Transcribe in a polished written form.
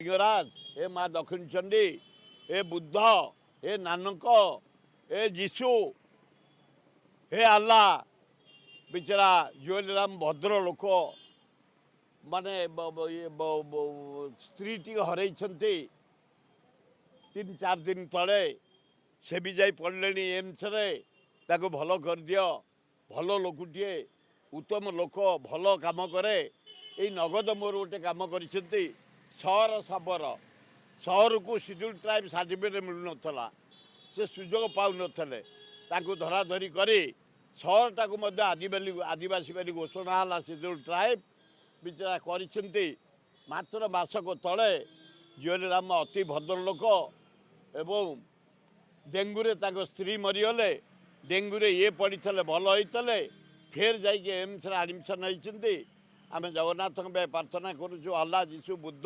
लिंगराज ए माँ दक्षिण चंडी ए बुद्ध ए नानक ए जीशु हे आल्ला बिचारा जुएलराम भद्र लोक माने स्त्री टी हर 3-4 दिन तले से भी जाई पड़े एम्स रे ताको भल कर दियो भल लोकटे उत्तम लोक भल काम करे ये नगद मोर गोटे काम कर सहर साबर सहर को शेड्यूल ट्राइब सर्टिफिकेट मिलू ना से सुजोग पाऊ नथिले ताको धराधरी करी सहर टाक आदिवासी बाली घोषणा है शेड्यूल ट्राइब बिचारा कर मात्र मासक तले जुएलराम अति भद्र लोक एवं डेंगूरे स्त्री मरीगले डेंगूरे ये पड़ी भल होते फेर जाइए एम्स आडमिशन होती आम जगन्नाथ प्रार्थना करुचु अल्लाह जीशु बुद्ध